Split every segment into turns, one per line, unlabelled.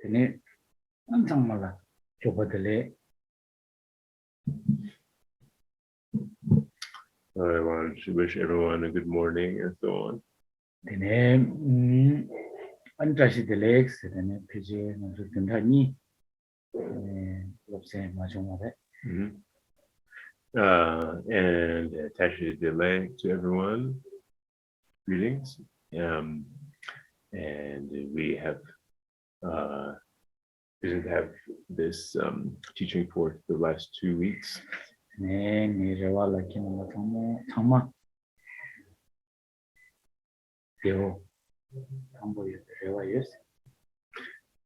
Tene Antamala Chopatele.
I want to wish everyone a good morning and so on.
Tene Antrashitelex, Tene PG, Tantani, Lopse Majumare.
And Tashi delay to everyone. Greetings. And we have didn't have this teaching for the last 2 weeks.
Nirevala Kinama Tama Deo Tambo Reva,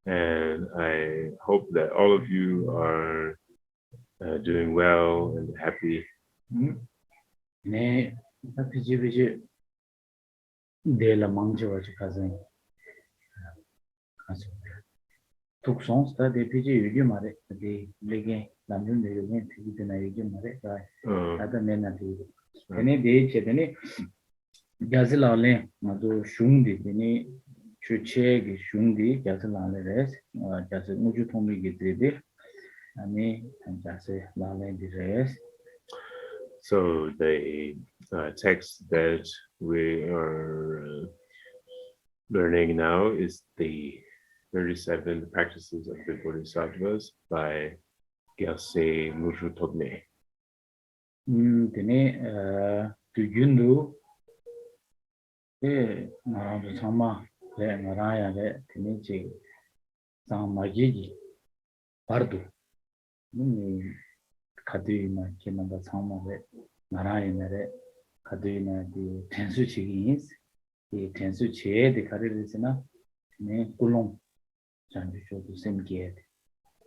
And I hope that all of you are doing well and happy.
Ne PG De La Mangio Cousin. Took songs that the PG you mare, the Legay, London, the Union, the Nigerian Mare, other men at the any day, Chetany Gazilale, Mado Shundi, any Chuche, Shundi, Gazilale res, just a Mujutomi get the Ani and just a Lale the rest.
So the text that we are learning now is the 37 practices of the Bodhisattvas by Gyaltse Mujhu Todme.
Tene to Yundu, around the Sama, Maraya, Tenichi, Samajiji, Pardu, Kadina, Kinaba Sama, Maraya, Kadina, the Tensuchi is, the Tensuchi, the Karisina, Kulum, Janju to same gate.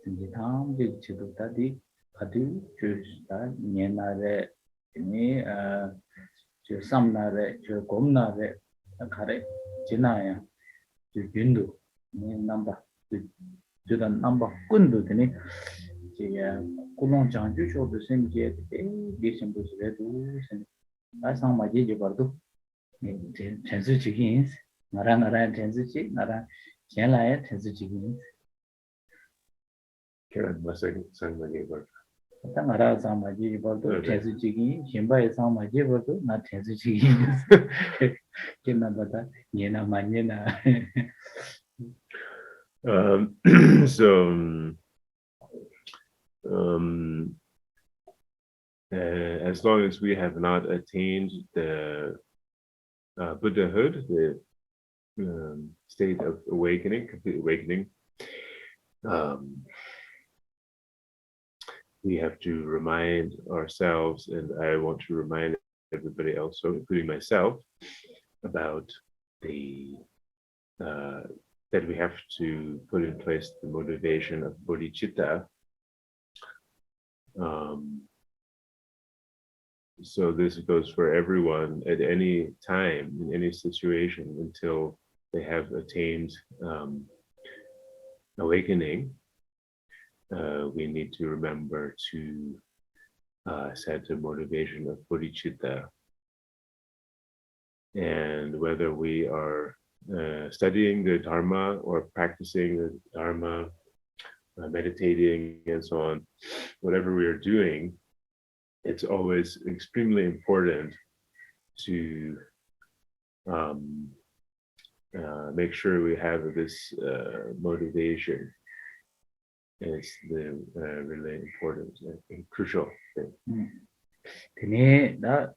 In the town, the Chidutadi, Kadu, Chusta, Nienare, to Samnare, to Gomnare, a Kare, Jinaya, to Yundu, number, to the number Kundu, the Kulon Janju show the same gate, December, and that's how my Jibardu, Tensuchi, Narana Tensuchi, Nara, Chenlaya, Tensuchi. Tangara Samaji Bordo, Tensuchi, Shimba Samaji Bordo, not Tensuchi. Kinabata, Yena Manina.
As long as we have not attained the Buddhahood, the state of awakening, complete awakening, we have to remind ourselves, and I want to remind everybody else, so including myself, about the that we have to put in place the motivation of bodhicitta. So this goes for everyone at any time, in any situation, until they have attained awakening. We need to remember to set the motivation of bodhicitta. And whether we are studying the Dharma or practicing the Dharma, meditating and so on, whatever we are doing, it's always extremely important to make sure we have this motivation. It's the really important and crucial thing.
Tene da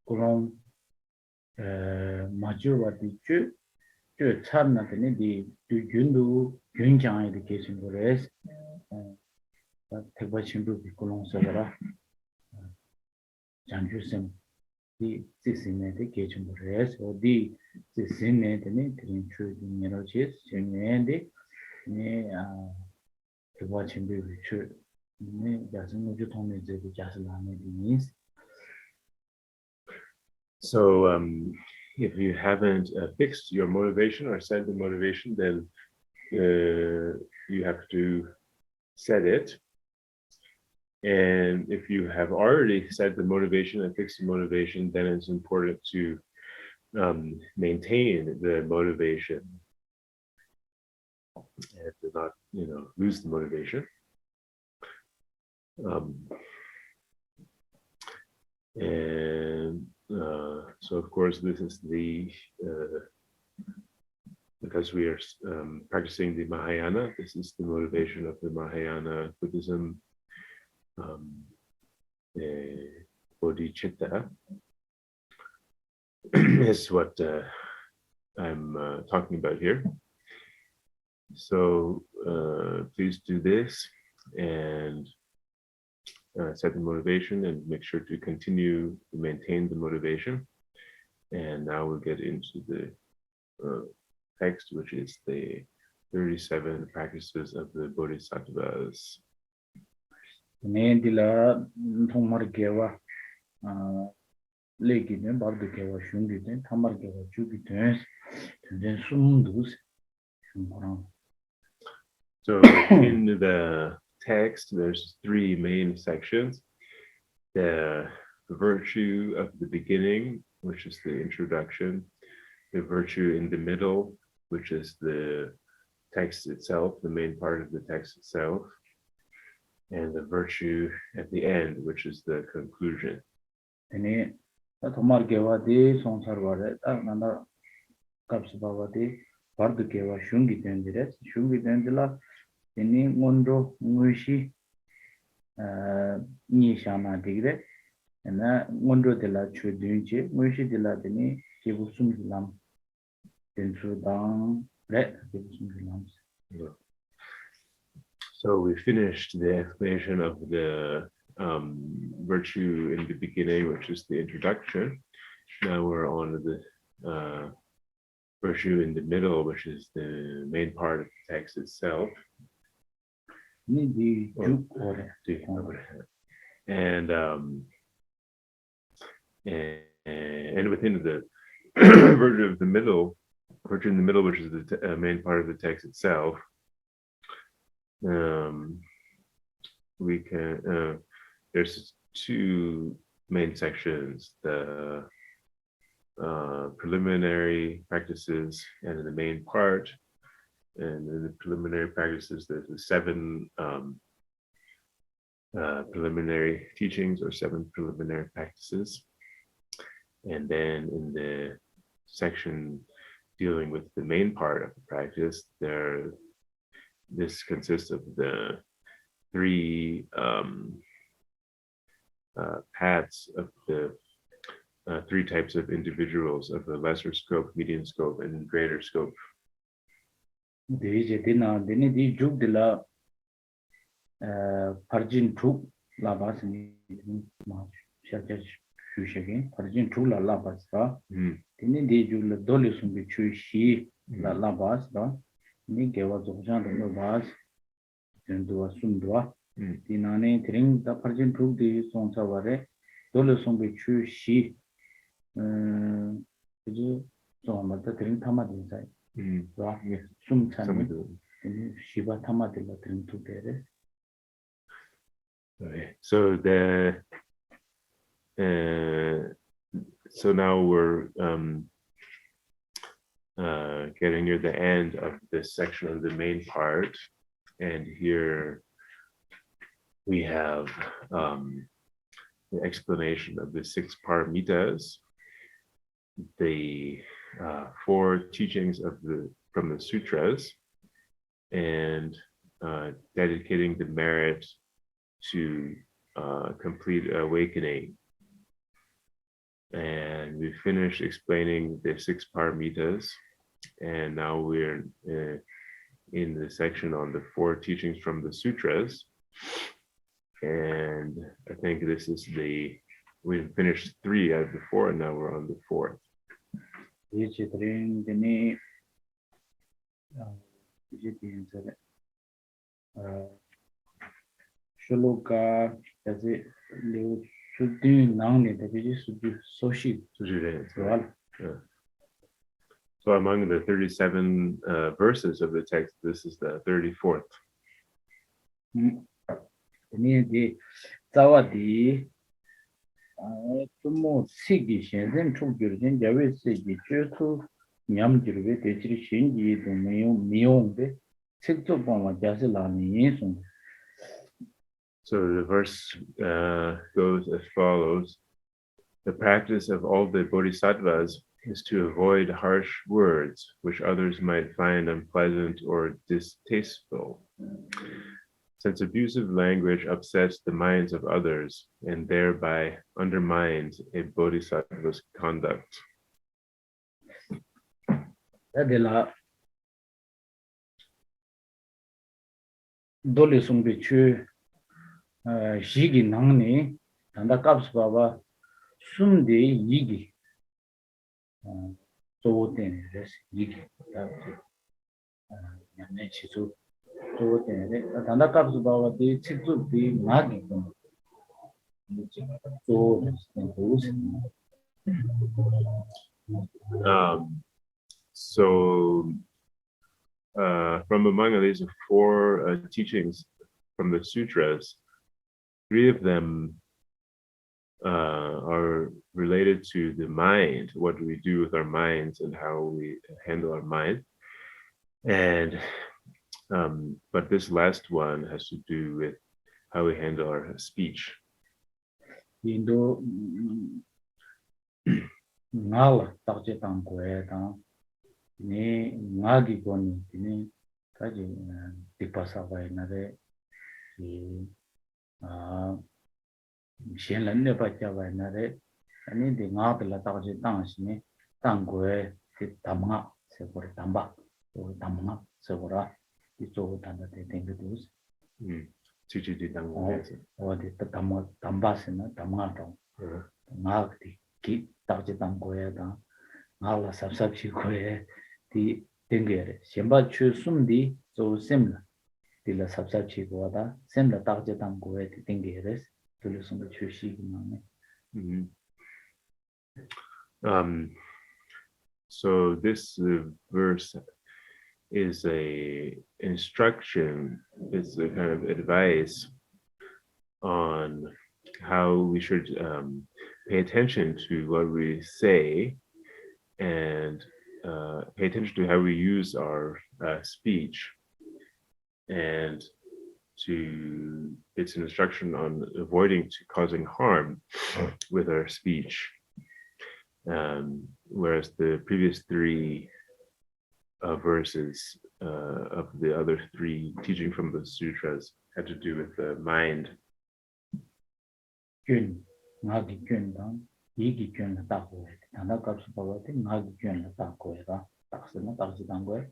Kulon Majuvati Chu, Charna Tene, the Yundu, Yunjang education for us. Tabachimbu Kulon Savara, Janjusem, the Sisine, the Kitchen for us, or the Sisine, the Nitrin True, the Nerochis, Jimmy, watching baby true.
So if you haven't fixed your motivation or set the motivation, then you have to set it. And if you have already set the motivation and fixed the motivation, then it's important to maintain the motivation. and to not, lose the motivation. So of course, this is because we are practicing the Mahayana, this is the motivation of the Mahayana Buddhism, Bodhicitta is what I'm talking about here. So please do this and set the motivation and make sure to continue to maintain the motivation. And now we'll get into the text, which is the 37 practices of the Bodhisattvas. So in the text, there's three main sections. The virtue of the beginning, which is the introduction, the virtue in the middle, which is the text itself, the main part of the text itself, and the virtue at the end, which is the conclusion.
Ini ngondo nguishi nishana digre na ngondo de la chudunche nguishi de la deni kibusum lam densu dang re kibusum lam.
So we finished the explanation of the virtue in the beginning, which is the introduction. Now we're on the virtue in the middle, which is the main part of the text itself. And within the virtue in the middle, which is the main part of the text itself, we can there's two main sections: the preliminary practices and the main part. And in the preliminary practices, there's the 7 preliminary teachings or 7 preliminary practices. And then in the section dealing with the main part of the practice, this consists of the 3 paths of the 3 types of individuals of the lesser scope, medium scope, and greater scope.
Parjin Truk Labas Parjin Truk La Labas, Dini di Jula Dolisum Bichu Shi La Labas, Nigeva Zojan Labas, Dua Sundua, Dinani Tring, the Parjin Truk di Sonsavare, Dolisum Bichu Shi, Somata Tring Tamadin. Shiva Tamadilla Tring together.
Okay. So now we're getting near the end of this section of the main part, and here we have the explanation of the 6 paramitas, the 4 teachings from the sutras, and dedicating the merit to complete awakening. And we finished explaining the 6 paramitas, and now we're in the section on the 4 teachings from the sutras. And I think this is we finished 3 out of the 4, and now we're on the 4th.
Shloka as a little should do now need the Soshi.
So among the 37 verses of the text, this is the 34th.
The Zawadi Tumo Sigi Shenzen Chugurgen, Javis Sigi, Churtu, Yam Jirve, Shinji, the Myombe, 직접 보면 자세라니 좀
So the verse goes as follows. The practice of all the bodhisattvas is to avoid harsh words which others might find unpleasant or distasteful. Since abusive language upsets the minds of others and thereby undermines a bodhisattva's conduct.
애들아 돌리 송비 추 시기 낭니 단다 값 봐봐 숨디 이기 조대네 그래서 이기 네 지수 조대네 단다 값 봐봐 디 직접디 나기
So from among these four teachings from the sutras, three of them are related to the mind. What do we do with our minds and how we handle our mind? And but this last one has to do with how we handle our speech.
인도 나라 딱지 당고에다 네 나기 거니 네 가지 디파사바이나데 이아 신런네 바자바이나데 아니 디 나들라 딱지 당시니 당고에 디 담마 세고리 담바 담마 세고라 이쪽 단다데 땡겨두스
지지지 당고에서
어디 담마 담바스나 담마도 나기 기 딱지 당고에다 나라 삽삽치고에 디 땡겨래 셴바추 숨디 조 셈라 딜라 삽삽치고다 셈라 딱지 당고에 디 땡겨래 둘이서 추시기만네
So this verse is a instruction, it's a kind of advice on how we should pay attention to what we say and pay attention to how we use our speech, and it's an instruction on avoiding causing harm with our speech. Whereas the previous three verses of the other three teaching from the sutras had to do with the mind.
나기 균당 이기 균을 따고 단다 값을 봐도 나기 균을 따고 해가 딱스는 딱지 단거에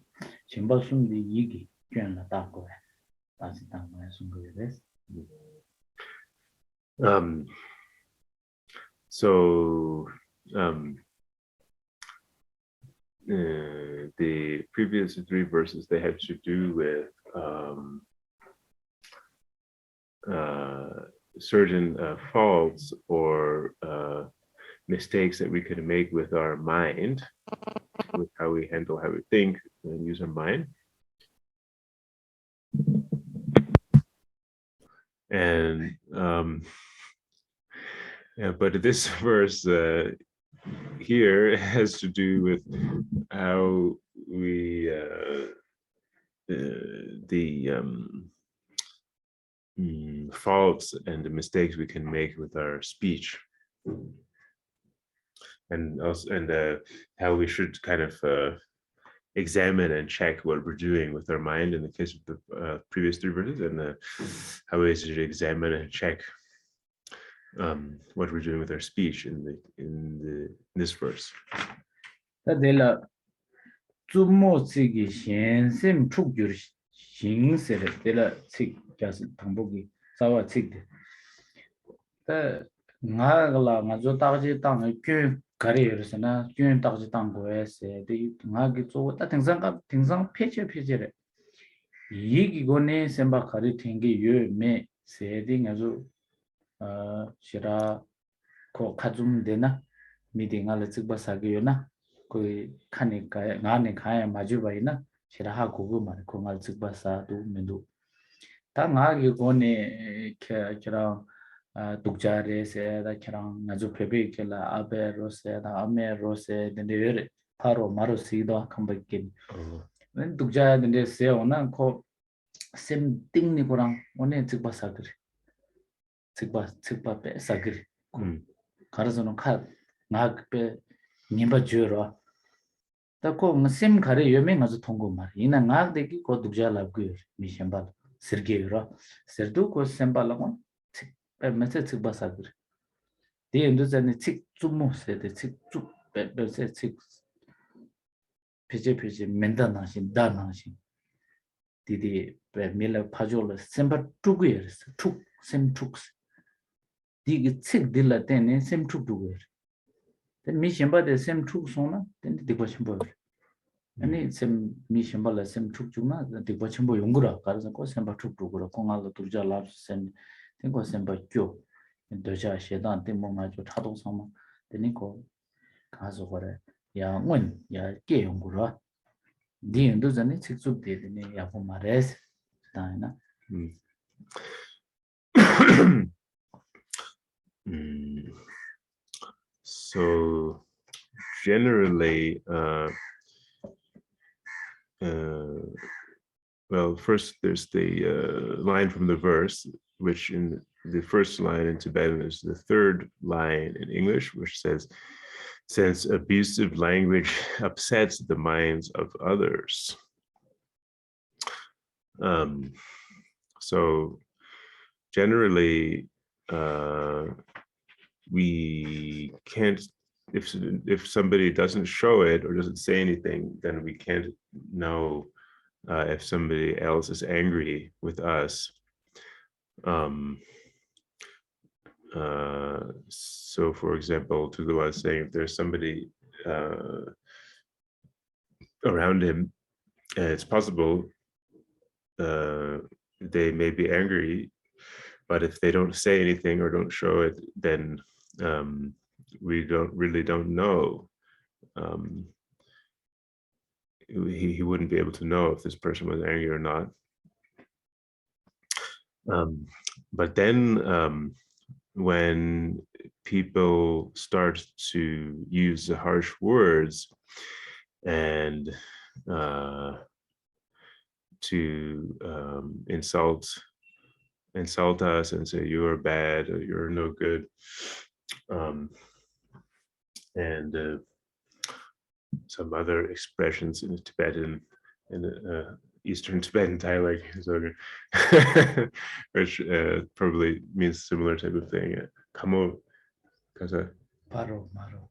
진바숨디 이기 균을 따고 해 딱지 단거에 숨거에 됐어.
So the previous three verses, they had to do with certain faults or mistakes that we could make with our mind, with how we handle, how we think, and use our mind. And yeah, but this verse here has to do with how we faults and the mistakes we can make with our speech, and also how we should kind of examine and check what we're doing with our mind in the case of the previous three verses, and how we should examine and check what we're doing with our speech in this verse.
다들 주모치기 현심 축규 신세를 들 책가서 당복이 자와 책데 다 나가라 가서 따지 땅을 그 가리에서나 균 따지 땅고에서 이 나기 좋다 등상 폐지를 이기고네 semba 가리 튕기 요메 세딩 아주 시라 코 가좀 되나 미팅을 찍바사기요나 그 카니까 나네 가야 마주바이나 시라하고 그 말 공알 찍바사도 면도 다 나기 고네 그랑 독자레세다 그랑 아주 페베케라 아베로세다 아메로세 데네르 바로 마로시도 컴백긴 when tukja dinde se ona ko sem ting ni korang one chikba sagri chikba pe sagri karazono kha ngak pe nimba juro ta ko sem khare yome ngazu thonggo mar ina ngak de ki ko tukja labgu mi shembal sirge yoro serdu ko sembal gon pe mese chikba sagri de endu zane chik chumu se de chik chu pe se chik peje menda nasin da nasin didi pe mila pajol semba tuguyeres tuk sem tuks digi chik dilla tene sem tuk tuguyer ten mi shemba de sem tuk sona ten dikwa shembo ani sem mi shemba la sem tuk chuna dikwa shembo yungura karasa ko semba tuk tugura kongala turja lab sem ten ko semba kyo doja shedan ten mo ma jo chadong sama teni ko kaso gore ya ngun ya ke yungura di endu zane chikchuk de ne ya po mares na
So generally well, first there's the line from the verse, which in the first line in Tibetan is the third line in English, which says, since abusive language upsets the minds of others. So generally, we can't, if somebody doesn't show it or doesn't say anything, then we can't know if somebody else is angry with us. So for example, Tulku was saying, if there's somebody around him, it's possible they may be angry, but if they don't say anything or don't show it, then we don't know. He wouldn't be able to know if this person was angry or not. But then when people start to use the harsh words and to insult us and say you are bad or you're no good, and some other expressions in Tibetan, in Eastern Tibetan dialect, which probably means similar type of thing. Kamo, kasa.
Paro.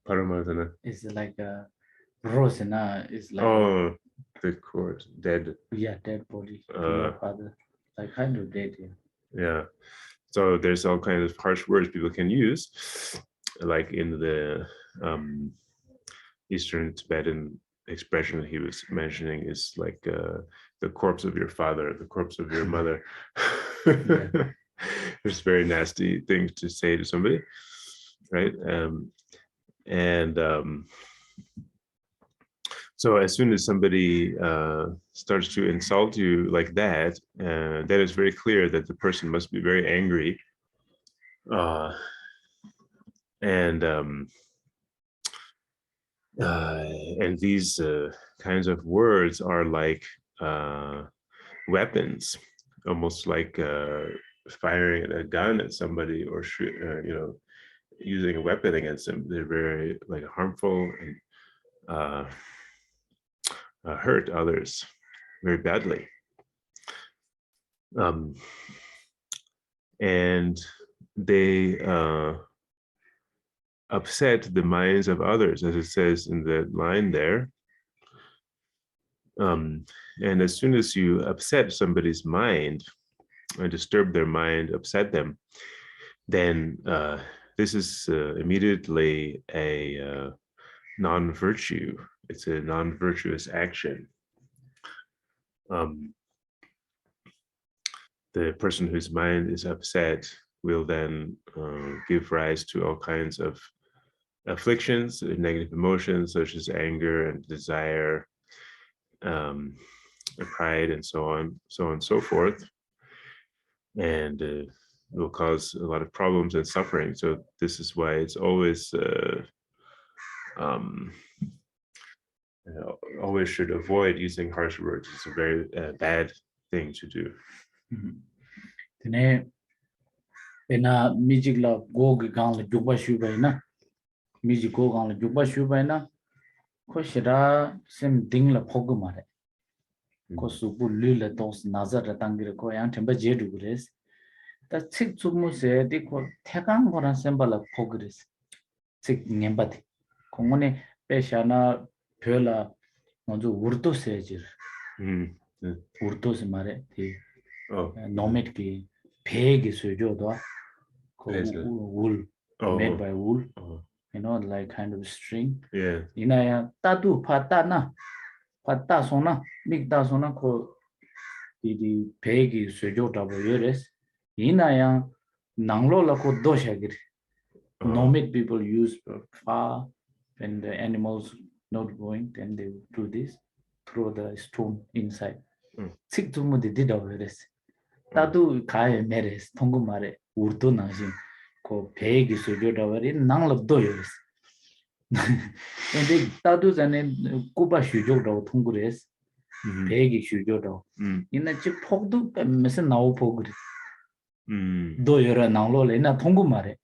Paro
It's like a rosena is like
the corpse, dead.
Yeah, dead body. Your father, like kind of dead.
Yeah. So there's all kinds of harsh words people can use, like in the Eastern Tibetan expression he was mentioning is like the corpse of your father, the corpse of your mother. It's very nasty thing to say to somebody, right? So as soon as somebody starts to insult you like that, then it's very clear that the person must be very angry. And these kinds of words are like weapons, almost like firing a gun at somebody or using a weapon against them. They're very like harmful and hurt others very badly. And they upset the minds of others, as it says in the line there. And as soon as you upset somebody's mind, or disturb their mind, upset them, then this is immediately a non-virtue. It's a non-virtuous action. The person whose mind is upset will then give rise to all kinds of afflictions, negative emotions such as anger and desire, pride, and so on and so forth, and it will cause a lot of problems and suffering. So this is why it's always always should avoid using harsh words. It's a very bad thing to do.
Tene ena music la go gang la jukba shuba na music go gang la jukba shuba na ko shira sem ding la phog mare ko subu lula dos nazar tangire ko yang temba je du gres ta chik chumu se de ko thegang gora sembala phogres chik ngembati kongone peshana phela 먼저 urdu se jir urdu se mare ti nomad ki phegi sujo do ko wool made by wool you know like kind of string ina ya tatu pata sona mikta sona ko di phegi sujo do yeres ina ya nanglo la ko dosha gir nomad people use far when the animals not going, then they do this, throw the stone inside. Sik tumu di dida veres. Tadu kaya meres, tongu mare, urdu najin, ko pegi sujo da veri, nanglap do yeres. And they tadu zane kuba shujo da tongu res, pegi shujo da. Ina chi pogdu mese nao pogri. Do yora nanglo le, ina tongu mare.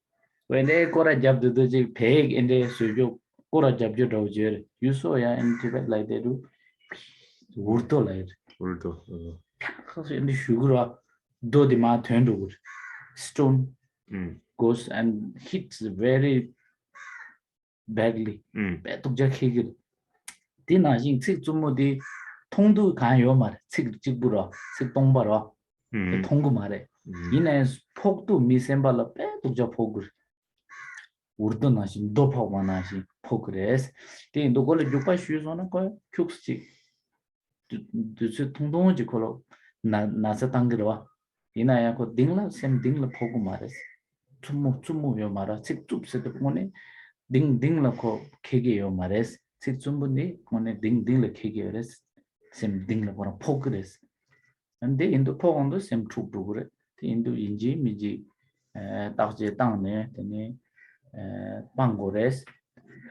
When they kora jabdu do chi pegi ende sujo Kora jabjo dojere. You saw ya in Tibet like they do. Urto like.
Urto.
Because in the sugar do the ma turned over. Stone goes and hits very badly. Betuk jakigil. Tina jing sik zumo di tongdu kan yo mare. Sik jibura. Sik tongbara. Tongu mare. Ina pokdu mi sembala betuk ja pogur. Urdu nashi, dopa nashi, pokres. Then the goal jupa shoes on a coil, cooksy. Do tondoji colo, nasa tangira. Inayako dingla, same dingla pogumares. Tumu yo mara, six tubes at the pony, dingla co kegi yo mares, six zumbundi, one dingla kegi same dingla for a pokres. And they in the pog on the same troop to it. The Indo inji, miji, taje tang, Bangores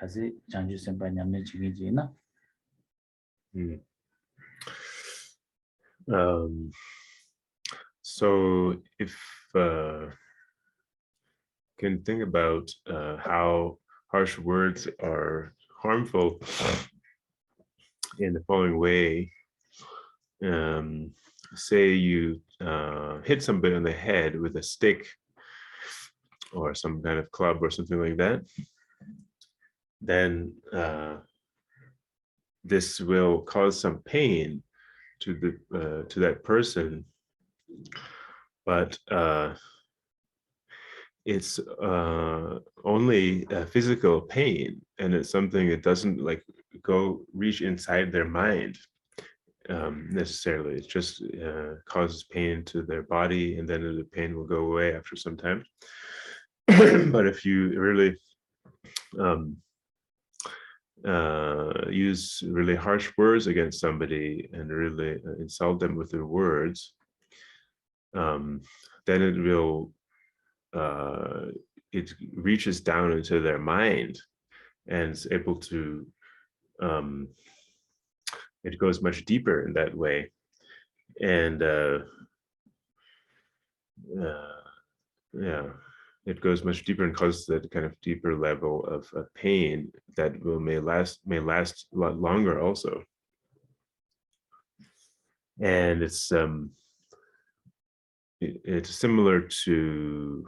kasi janju senpai nyamne chigi na.
So if can think about how harsh words are harmful in the following way. Say you hit somebody on the head with a stick or some kind of club or something like that, then this will cause some pain to that person, but it's only physical pain, and it's something that doesn't like reach inside their mind necessarily. It just causes pain to their body, and then the pain will go away after some time. But if you really use really harsh words against somebody and really insult them with their words, then it will it reaches down into their mind and is able to it goes much deeper in that way, and it goes much deeper and causes that kind of deeper level of pain that may last a lot longer also. And it's similar to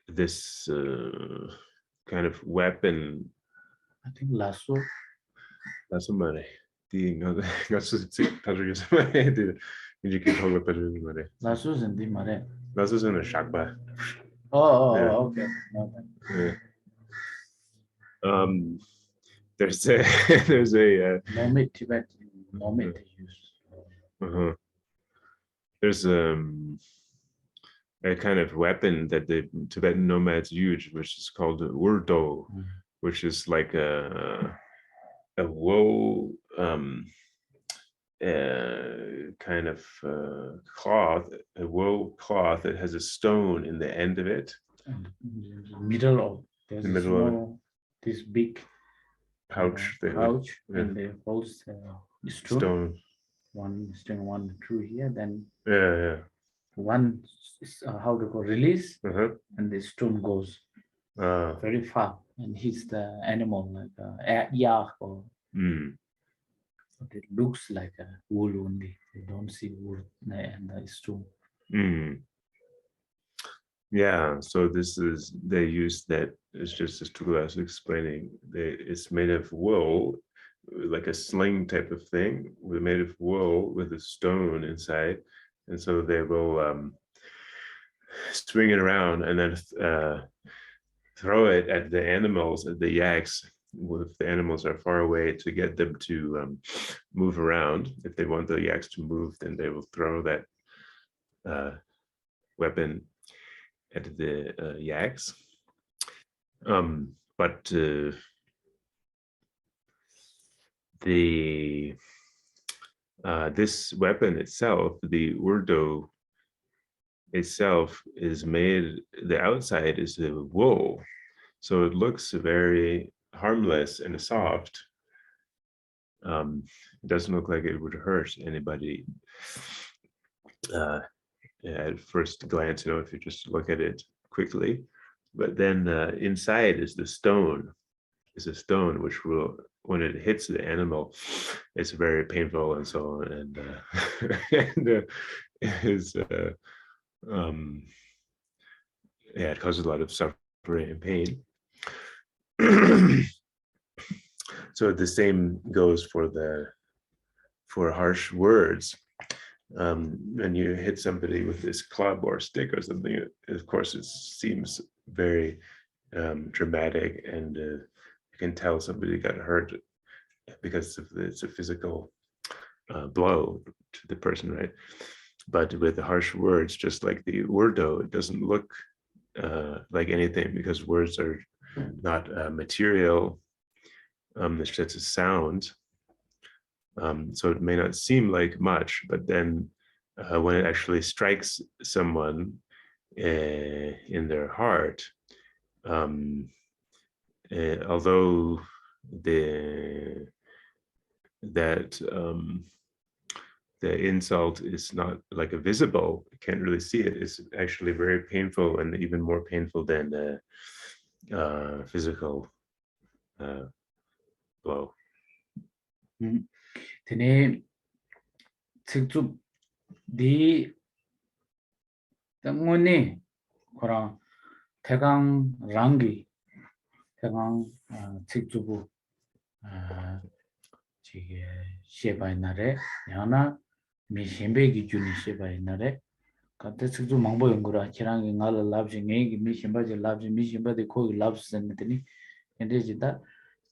this kind of weapon.
I think lasso
money. Lasso
is in the mare.
Lasso's in a shakba.
Okay.
There's a
nomad Tibet nomad they use.
There's a kind of weapon that the Tibetan nomads use, which is called urdo, which is like a wool kind of cloth, a wool cloth that has a stone in the end of it.
The middle of this big
pouch thing.
pouch,
Yeah.
and they hold
Stone.
one string, one through here, then
Yeah.
one how to go release,
Uh-huh.
and the stone goes
Ah.
very far and hits the animal like a yak, or it looks like a wool only. You don't see wool and the stone.
Yeah, so they use that, it's just as Tulku was explaining, it's made of wool, like a sling type of thing, made of wool with a stone inside, and so they will swing it around and then throw it at the animals, at the yaks, if the animals are far away, to get them to move around. If they want the yaks to move, then they will throw that weapon at the yaks. But this weapon itself, the urdo itself, is made, the outside is the wool, so it looks very harmless and soft. It doesn't look like it would hurt anybody at first glance, if you just look at it quickly. But then inside is the stone. Is a stone which will, when it hits the animal, it's very painful and so on, and it causes a lot of suffering and pain. So the same goes for harsh words. When you hit somebody with this club or stick or something, of course it seems very dramatic, and you can tell somebody got hurt because it's a physical blow to the person, right? But with the harsh words, just like the urdo, it doesn't look like anything, because words are not material. It's just a sound. So it may not seem like much, but then when it actually strikes someone in their heart, although the insult is not like a visible, you can't really see it, it's actually very painful, and even more painful than the physical blow.
Tene 직접 네 때문에 그런 태강 랑기 태강 직접 지게 셰바이나레 야나 미심베기 주니 셰바이나레 간테 직접 망보 연구라 지랑이 나라 랍징이 미심바지 랍지 미심바데 코기 랍스는데니 엔데지다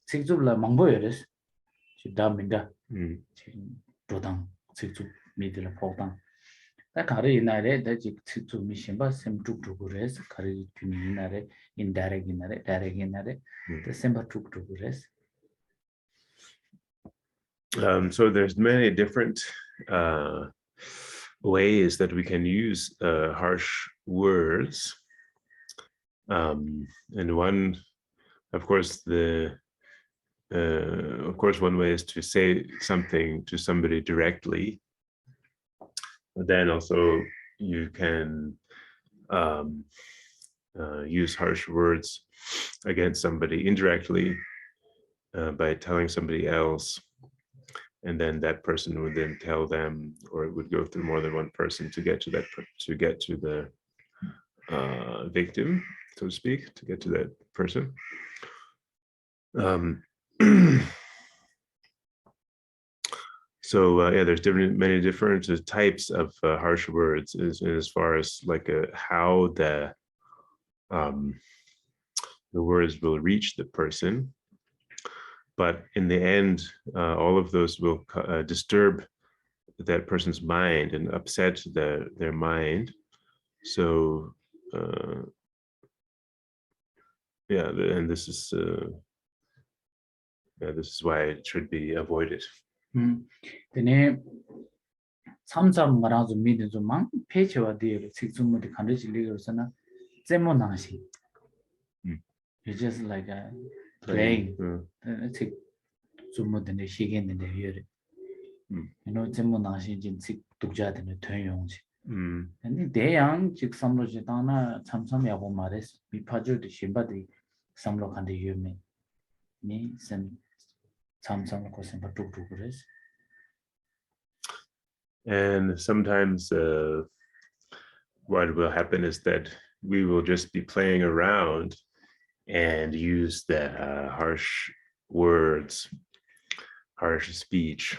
직접라 망보여레스 지다민다 도당 직접 미들 포당 다 가리 이나레 다 직접 미심바 셈툭툭으레스 가리 주니 이나레 인다이렉 이나레 다이렉 이나레 다 셈바 툭툭으레스.
So there's many different ways that we can use harsh words, and one, of course, one way is to say something to somebody directly. But then also you can use harsh words against somebody indirectly by telling somebody else, and then that person would then tell them, or it would go through more than one person to get to that, to get to the victim, so to speak, to get to that person. So there's many different types of harsh words as far as like how the words will reach the person. But in the end, all of those will disturb that person's mind and upset their mind. So and this is why it should be avoided.
근데 삼삼 말아서 믿는 좀만 페이지와 뒤에 직중무디 간듯이 리그로서나 제모나시. It's just like playing. 주무든데 시간인데 여래 이노 전부 나신 진식 독자들의 퇴용지 근데 대양 즉 삼로지 다나 참sam하고 말했어 비파주도 심바들이 삼로한데 유명 니선 참sam을 것은 바둑도 그랬어
And sometimes what will happen is that we will just be playing around and use the harsh words, harsh speech,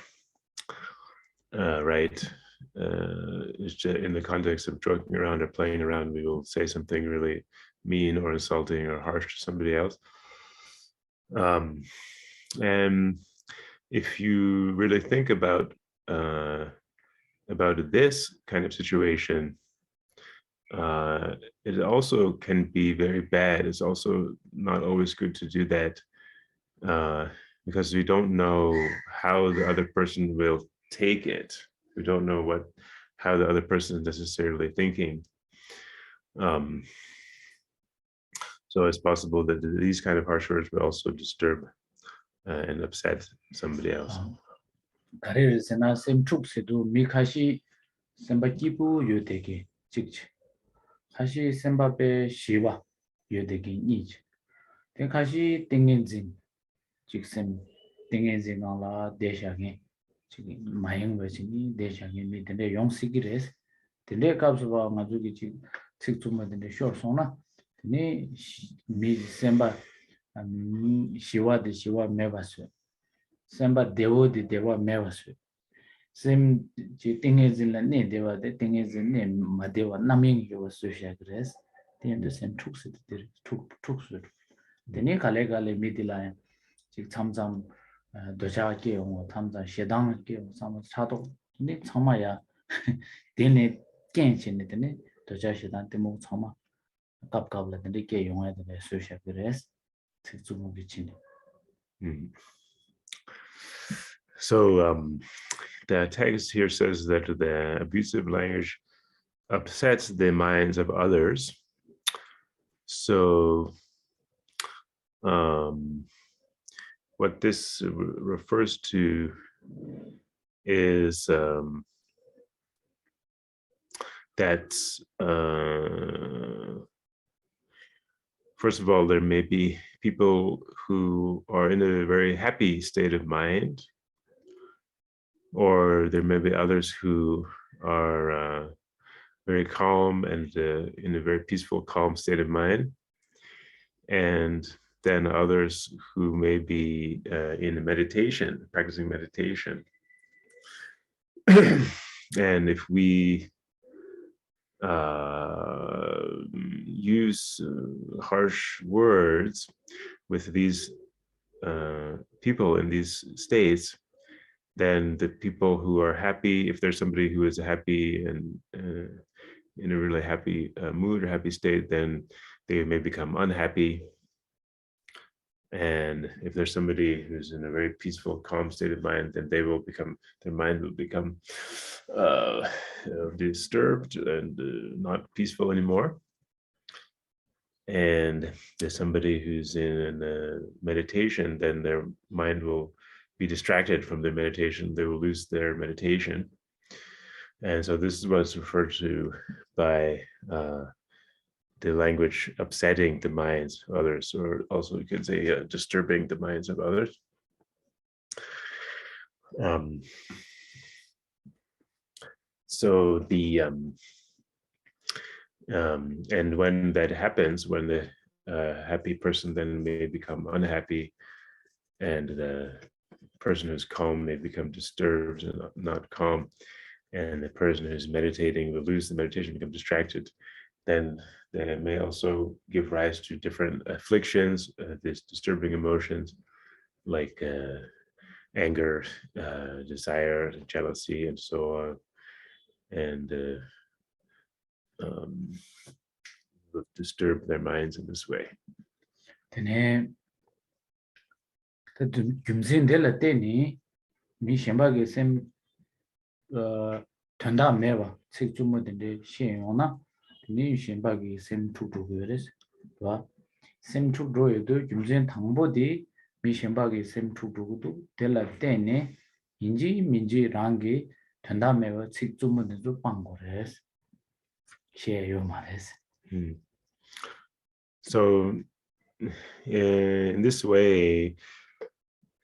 right? In the context of joking around or playing around, we will say something really mean or insulting or harsh to somebody else. And if you really think about this kind of situation, it also can be very bad. It's also not always good to do that because we don't know how the other person will take it. We don't know how the other person is necessarily thinking. So it's possible that these kind of harsh words will also disturb and upset somebody else.
가래를 세나 셈축세도 미카시 셈바기부 요되게 직지 카시 셈바베 시와 요되게 니지 땡카시 땡겐진 직셈 땡겐진가라 대샤게 지금 마행버지니 대샤게 미든데 용식이레스 근데 값으로 가지고 지금 직중만데 쇼소나 네 미셈바 시와데 시와 메바스 셈바 데오디 데와 메바스 셈 tingezin dewa de tingezin ne madewa naming yo social grace the same truks truks deni kale kale midila 직 참잠 도자게 용 탐자 시당게 삼 차도 근데 참마야 데네 깬친데 데네 도자 시당 때모 참마 갑갑라 데네 게 용해야 돼 social grace 특주무 비친
So the text here says that the abusive language upsets the minds of others. So what this refers to is that first of all, there may be people who are in a very happy state of mind, or there may be others who are very calm and in a very peaceful, calm state of mind, and then others who may be in meditation, practicing meditation. And if we use harsh words with these people in these states, then the people who are happy, if there's somebody who is happy and in a really happy mood or happy state, then they may become unhappy. And if there's somebody who's in a very peaceful, calm state of mind, then their mind will become disturbed and not peaceful anymore. And there's somebody who's in meditation, then their mind will be distracted from their meditation. They will lose their meditation. And so this is what's referred to by the language upsetting the minds of others, or also you could say disturbing the minds of others. So the and when that happens, when the happy person then may become unhappy, and the person who's calm may become disturbed and not calm, and the person who's meditating will lose the meditation, become distracted, then they may also give rise to different afflictions, these disturbing emotions like anger, desire, jealousy, and so on, and will disturb their minds in this way.
되네. 그 김신될 때니 미심바게 셈 된다 매봐. 책 주문인데 시행하나 니 심바게 셈 투두거레스. 와. 셈 투두에도 김신 당보디 미심바기 셈투부도 텔라 때네 인지 민지 랑게 된다매와 직주문도 방고레스 셰요 말레스.
So in this way,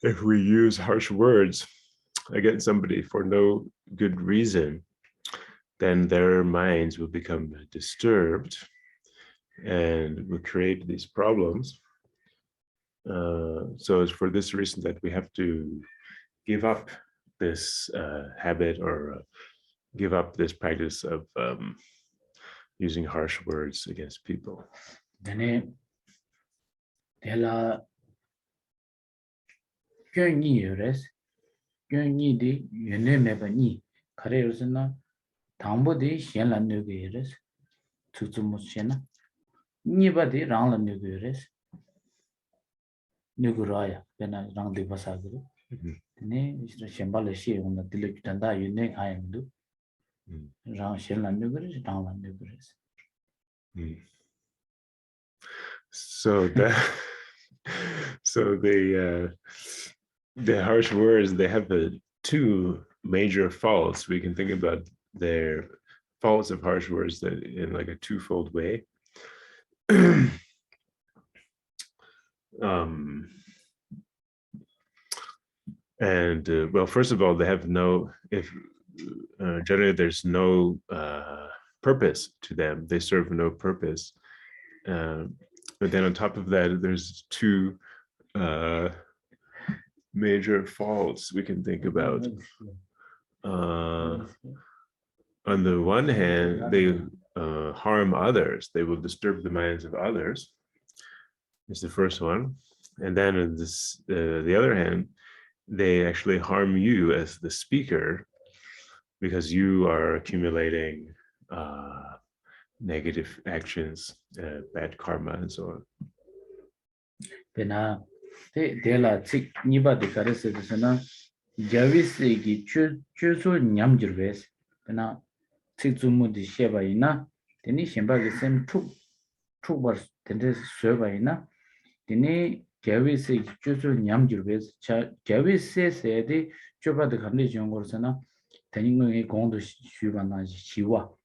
if we use harsh words against somebody for no good reason, then their minds will become disturbed and will create these problems. So it's for this reason that we have to give up this habit or give up this practice of using harsh words against people.
Then Dela Gyöngi yores, Gyöngi di yöne meba ni, kare yorosana, Tambo di shenla nöge yores, Tsutsumu shena, Niba di rangla nöge yores, nöge raya, bena rang di basagiri. Then Shembala she on the Dilitanda yöne ayamdu, Rang shenla nöge yores, rangla nöge yores.
So the harsh words, they have two major faults. We can think about their faults of harsh words that in like a twofold way. Well, first of all, they have generally there's no purpose to them. They serve no purpose. But then on top of that, there's two major faults we can think about. On the one hand, they harm others. They will disturb the minds of others. It's the first one. And then on the other hand, they actually harm you as the speaker because you are accumulating negative actions, bad karma, and so on.
Pena de la tik niba de karese de sana javise gi chuso nyam jirves pena tik zumu di sheba ina teni shemba ge sem tuk bar tende soba ina teni javise gi chuso nyam jirves javise se de choba de kamne jongor sana teni ngi gondo shuba na shiwa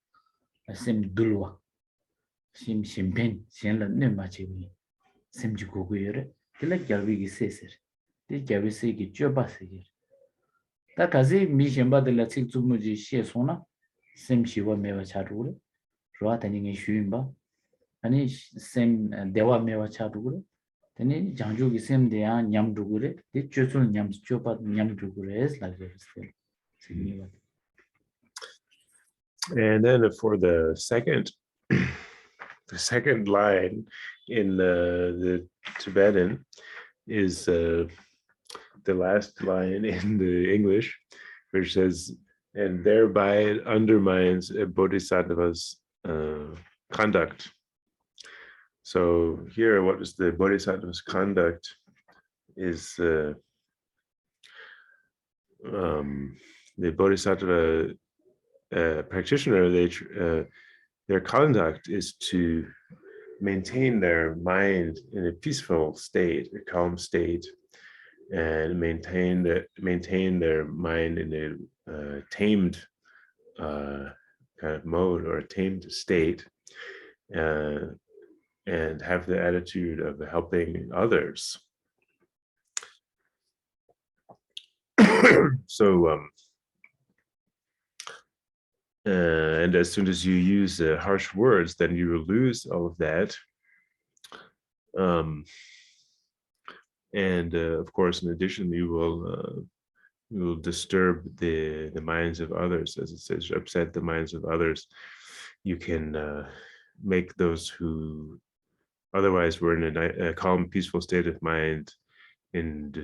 sem dulwa sim simpen senla ne ma chewi semji gogo yore tela gyalwi gi seser de gyalwi se gi choba se ta kazi mi shemba de la tsik zumu ji she sona sem shiwa mewa charure roa tani ngi shuimba ani sem dewa mewa charure tani jangju gi sem de ya nyam dugure de chosul nyam choba nyam dugure es la gestel.
And then for the second line in the Tibetan is the last line in the English, which says, and thereby it undermines a Bodhisattva's conduct. So here, what is the Bodhisattva's conduct is the Bodhisattva practitioner, their conduct is to maintain their mind in a peaceful state, a calm state, and maintain their mind in a tamed kind of mode or a tamed state, and have the attitude of helping others. So and as soon as you use harsh words, then you will lose all of that. And of course, in addition, you will disturb the minds of others, as it says, upset the minds of others. You can make those who otherwise were in a calm, peaceful state of mind, and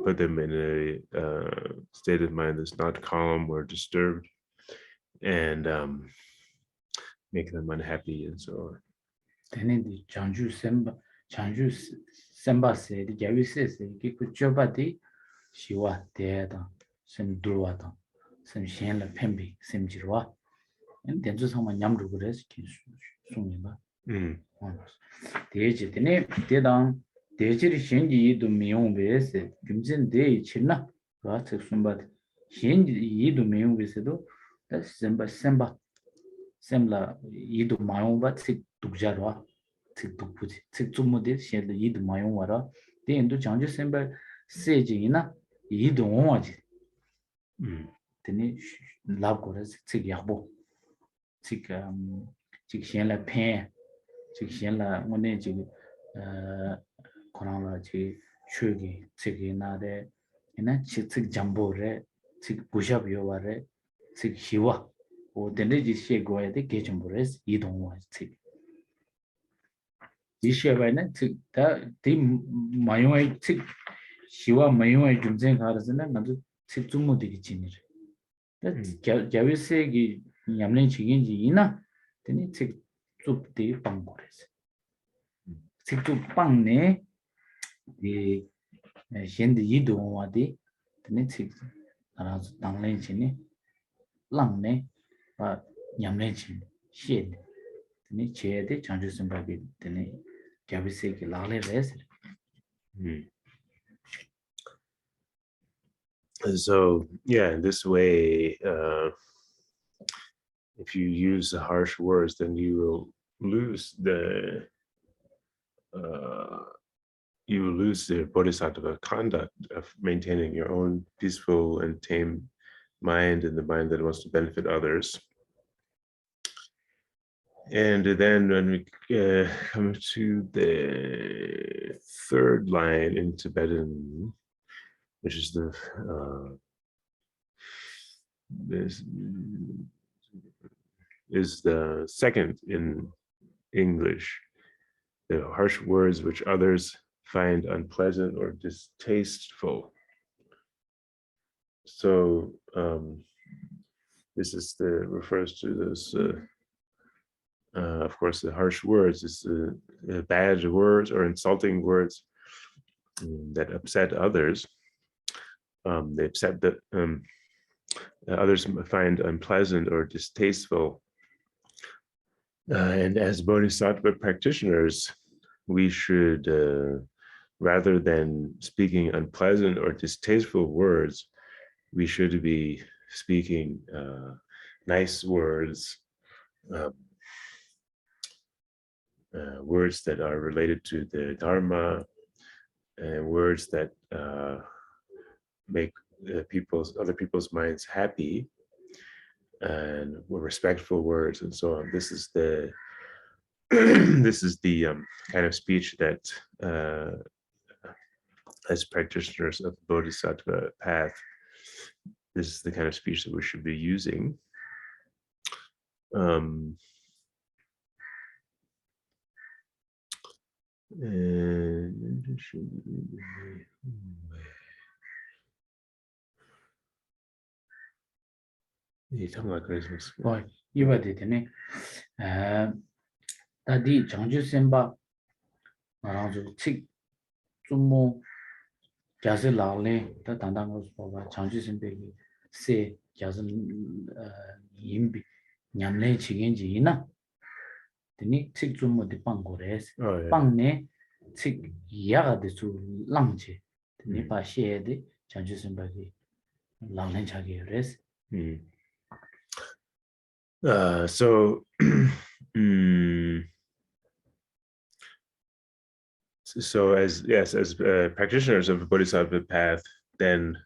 put them in a state of mind that's not calm or disturbed, and make them unhappy and so on.
Teni Chanju Semba se di Javi se ki kuchoba di shiwa deada sem durwa da sem shen la pembi sem jirwa en denzu sama nyam rugures ki sungni ba. Deje teni dedang 대지리 신지 이도 미용베스 김진 대 치나 가트 숨바 신지 이도 미용베스도 다 semba semla 이도 마용바 틱 독자로 틱 독부지 틱 좀모데 신도 이도 마용와라 대인도 장주 semba 세지이나 이도 온와지 되니 랍고레스 틱 야보 틱 신라 팬 틱 신라 오늘 지금 코로나 지 추기 틱이 나데 이나 틱 잠보레 틱 부샤비오와레 틱 히와 오 데네지 셰고에데 게좀보레스 이동와 틱 이셰바이나 틱다 디 마요에 틱 히와 마요에 좀쟁 가르스나 나도 틱 좀모디기 지니르 자위세기 냠len 지긴지 이나 데니 틱 쭉 빵고레스 틱 빵네 이 현대 이동와디 데니 틱 알아서 당len 지니 랑네 아 냠len 지 셰 데니 제데 장주 선바기 데니 자비세기 라레레스
And so, yeah, in this way, if you use the harsh words, then you will lose the Bodhisattva conduct of maintaining your own peaceful and tame mind and the mind that wants to benefit others. And then when we come to the third line in Tibetan, which is this is the second in English. The harsh words which others find unpleasant or distasteful. So this is refers to this. Of course, the harsh words is the bad words or insulting words that upset others. They upset that others find unpleasant or distasteful. And as Bodhisattva practitioners, we should, rather than speaking unpleasant or distasteful words, we should be speaking nice words, words that are related to the Dharma, and words that make other people's minds happy, and respectful words, and so on. This is the kind of speech that as practitioners of the Bodhisattva path, this is the kind of speech that we should be using.
이바데네 다디 장주 셈바 말아주 칙 좀뭐 자세 라래 다 단단한 거 봐. 장주 셈베기 세 자세 임비 냠내 지겐지나 되니 칙 좀뭐 빵고레스 빵네 칙 이야가 되수 랑지 되니 바시에데 장주 셈바기 랑낸 자기레스
So so as practitioners of the Bodhisattva path, then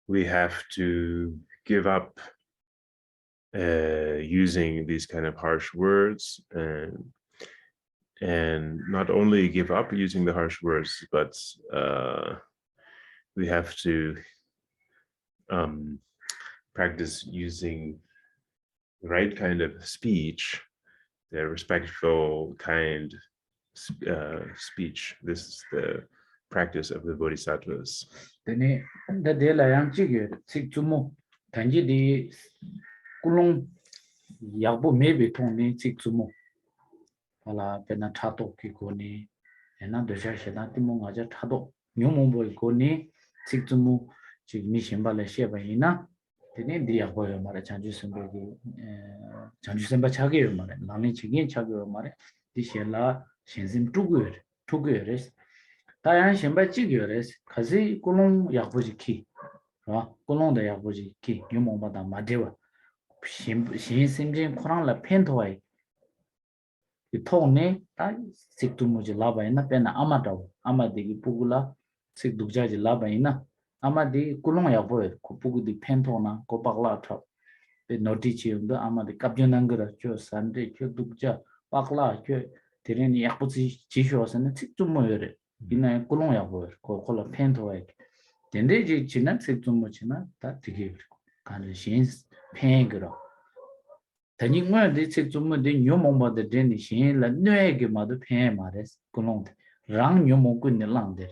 we have to give up using these kind of harsh words, and not only give up using the harsh words, but we have to practice using the right kind of speech, the respectful, kind speech. This is the practice of the Bodhisattvas.
Then the delayang chigger, Sikjumo, Tanji di Kulung Yabu maybe Tony Sikjumo. Pala Penatrato Kikoni, and not the Shashatimong Aja Tado, Nyumbo Koni, Sikjumo, Chigmishimbala Shebaina. Then the Aboya Mara Chanjusembe Chanjusemba Chagir Mare, Lani Chigin Chagir Mare, the Shella Shenzim 2 good, 2 good. 다양 신발 찌겨레스 가지 꿀롱 약보지 키 어 꿀롱의 약보지 키 유몽바다 마데와 신심진 코랑라 펜토와이 이 통네 다 식두무지 라바이나 페나 아마다오 아마디기 부글라 식두자지 라바이나 아마디 꿀롱 약보에 고부구디 펜토나 고박라 탑 노티치운도 아마디 갑전한거라 저 산데 저 두자 박라 저 데레니 약보지 지쇼서는 식두무여레 이나 꿀롱 약보에 고콜라 펜토와이 덴데지 지난 식두무지나 다 되게 간을 신 펜거라 다니면 대체 좀 녀몽바데 되니 신라 뇌게 마도 펜 마레스 콜롱데 랑 녀몽고 늘랑데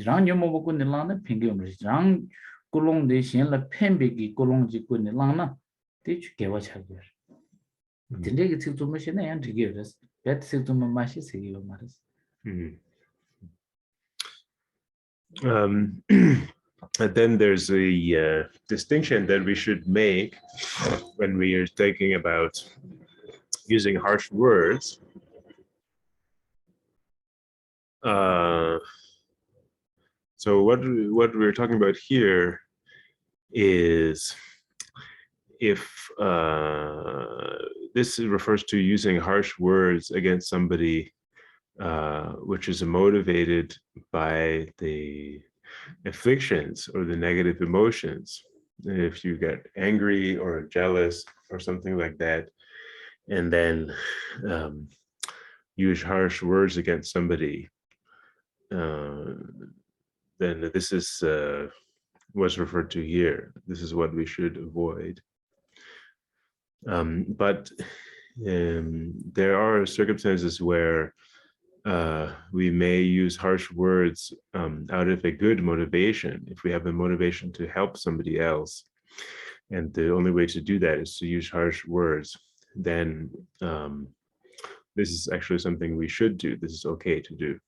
랑 녀몽고 늘랑나 핑게오르 랑 콜롱데 신라 펜베기 콜롱지 고 늘랑나 대추 개와 차거 근데 그 좀 마시네 안 되게스 배트 좀 마시 세기요 마레스
And then there's a distinction that we should make when we are thinking about using harsh words. So what we're talking about here is if this refers to using harsh words against somebody which is motivated by the afflictions or the negative emotions. If you get angry or jealous or something like that, and then use harsh words against somebody, then this is what's referred to here. This is what we should avoid. But there are circumstances where we may use harsh words out of a good motivation. If we have a motivation to help somebody else, and the only way to do that is to use harsh words, then this is actually something we should do. This is okay to do.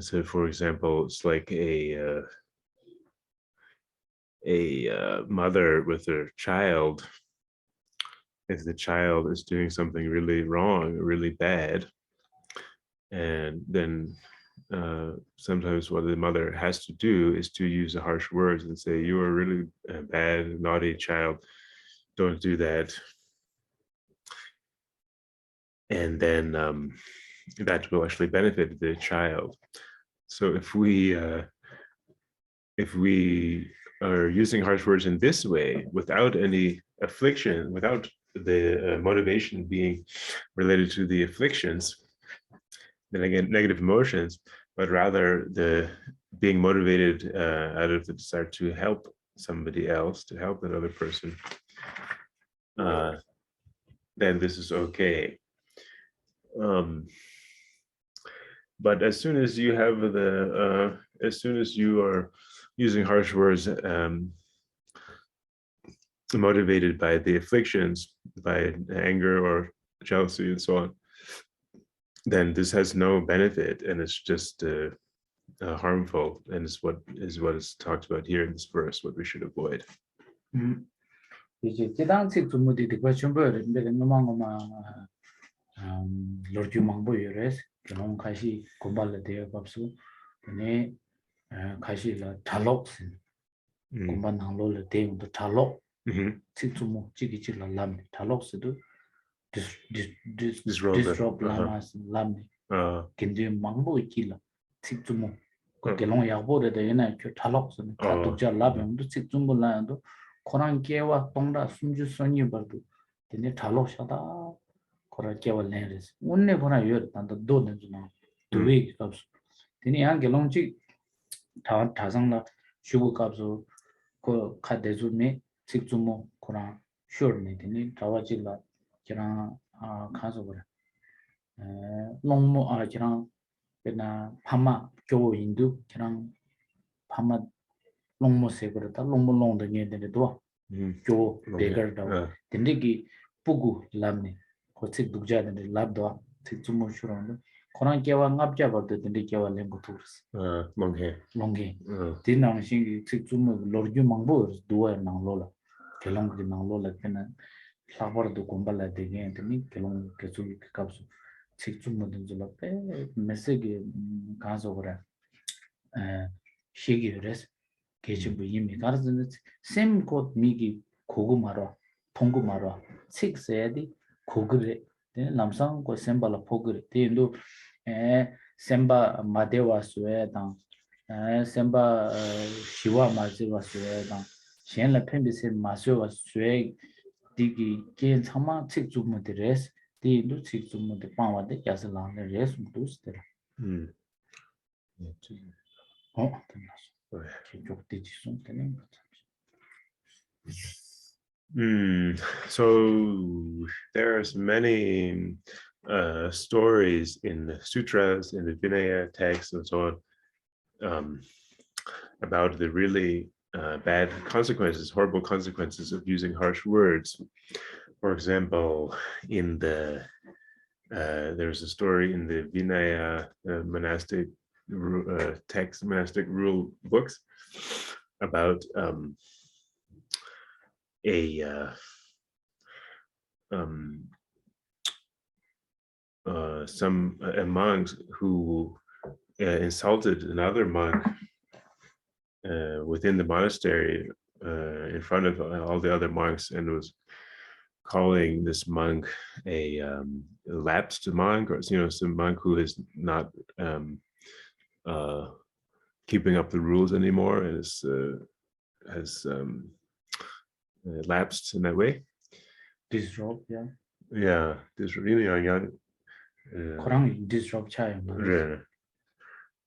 So, for example, it's like a mother with her child. If the child is doing something really wrong, really bad, and then sometimes what the mother has to do is to use the harsh words and say, "You are really bad, naughty child. Don't do that." And then that will actually benefit the child. So if we are using harsh words in this way, without any affliction, without the motivation being related to the afflictions, then again, negative emotions, but rather the being motivated out of the desire to help somebody else, to help another person, then this is okay. But as soon as you have as soon as you are using harsh words motivated by the afflictions, by anger or jealousy and so on, then this has no benefit, and it's just harmful, and it's what is talked about here in this verse, what we should avoid.
이제 지당식 주무디 되고 전부를 내가 너무너무 로주 망보여레스 그런 가시 공발을 되어 밥수 근데 가시라 탈록스 공반 항로를 대응도 탈록 직주모 지기질라 람 탈록스도 disrupt 라마스 람 근데 망보 있길라 직주모 그게롱 야보데 되나 그 탈록스는 가독자 라병도 직주모 라도 코란 깨와 동다 숨주 선이 벌도 근데 탈록샤다 코란 깨와 내레스 오늘 보나 요 단도 도는 좀 두웨이 값 근데 양 gelong지 다상라 슈고 값도 그 카데주네 직주모 코란 쇼르네 되니 다와질라 지랑 가서 그래 농모 지랑 베나 파마 교인도 지랑 파마 농모세 그렇다 농모농도 녀들도 교 베거도 근데기 부구 람네 고책 독자들 랍도 직주모 쇼르는 코란 깨와 납자버도 근데 깨와 렘고투스 롱게 디나싱이 직주모 로르주 망보 두어 나로라 gelong di nang lo la pena 사버도 공부를 되게 되니 결혼 계속 값수 직접 모든 줄로 빼 메시지 가서 그래 시기를 계시부 이미 가르는 샘곧 미기 고구마로 통구마로 식세야디 고그레 남상 고 셈발라 포그레 데인도 셈바 마데와스웨당 셈바 시와 마즈와스웨당 셴라 펜비세 마스와스웨 디기 겐 참마 책주무드레스 디도 책주무드 파와데 야슬랑레 레스 무스테라
So there's many stories in the sutras, in the Vinaya texts, and so on, about the really bad consequences, horrible consequences of using harsh words. For example, in the there's a story in the Vinaya monastic text, monastic rule books about a monk who insulted another monk within the monastery in front of all the other monks, and was calling this monk a lapsed monk, or some monk who is not keeping up the rules anymore, and has lapsed in that way.
Disrobe, yeah.
Yeah,
Disrobe child.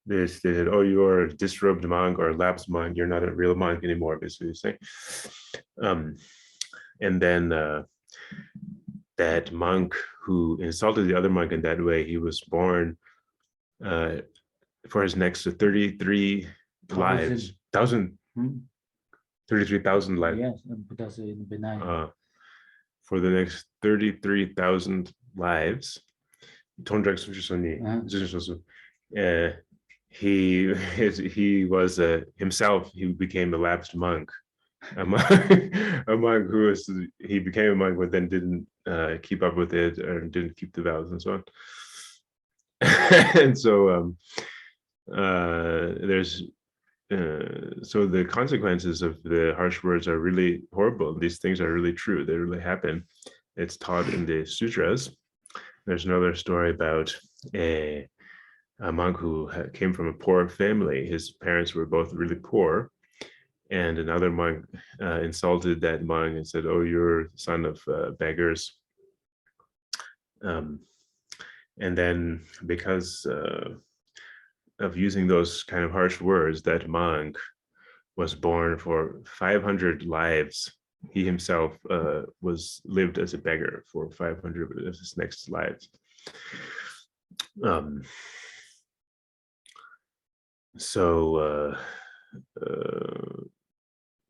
They said, "Oh, you're a disrobed monk or a lapsed monk. You're not a real monk anymore," basically saying. And then that monk who insulted the other monk in that way, he was born for his next 33 lives. 33,000 lives.
Yes, that's benign.
For the next 33,000 lives. He was himself, he became a lapsed monk. A monk who he became a monk but then didn't keep up with it, or didn't keep the vows and so on. And so there's so the consequences of the harsh words are really horrible. These things are really true. They really happen. It's taught in the sutras. There's another story about a monk who came from a poor family. His parents were both really poor, and another monk insulted that monk and said, "Oh, you're the son of beggars." And then because of using those kind of harsh words, that monk was born for 500 lives. He himself lived as a beggar for 500 of his next lives.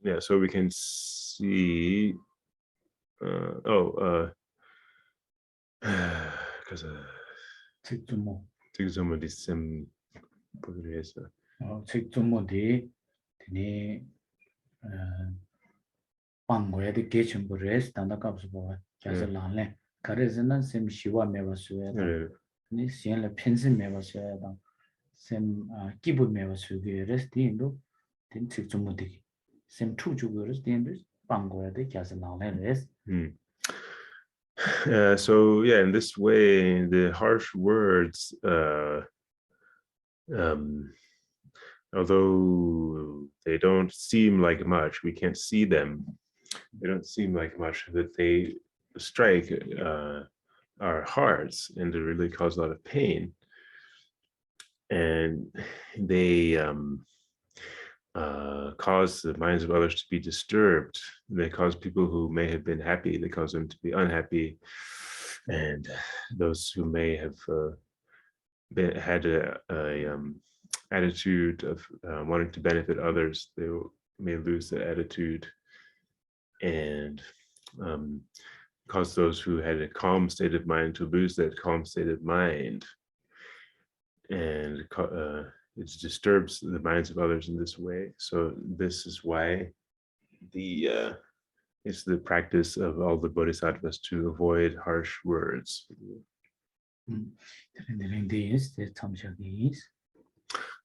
Yeah, so we can see. Because 직접 디셈 보기에서
직접모디 드니 방고에도 개침부레스 단다갑스 보아 자슬란레 가르즈는 셈 시와 메바스웨다 니 시엔레 펜신 메바스웨다 셈 기부 메바스웨레스 디인도 딘 직접모디 셈 투주거스 디인도 방고에도 자슬란레스.
So yeah, in this way, the harsh words, although they don't seem like much, we can't see them. They don't seem like much, but they strike our hearts, and they really cause a lot of pain. And they cause the minds of others to be disturbed. They cause people who may have been happy, they cause them to be unhappy. And those who may have had a attitude of wanting to benefit others, they may lose that attitude, and cause those who had a calm state of mind to lose that calm state of mind. And it disturbs the minds of others in this way. So this is why the It's the practice of all the bodhisattvas to avoid harsh words.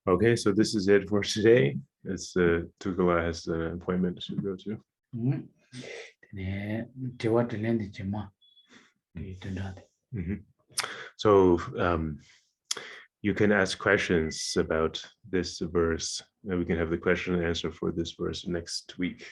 Okay, so this is it for today. It's Tukala has an appointment to go to. So you can ask questions about this verse. We can have the question and answer for this verse next week.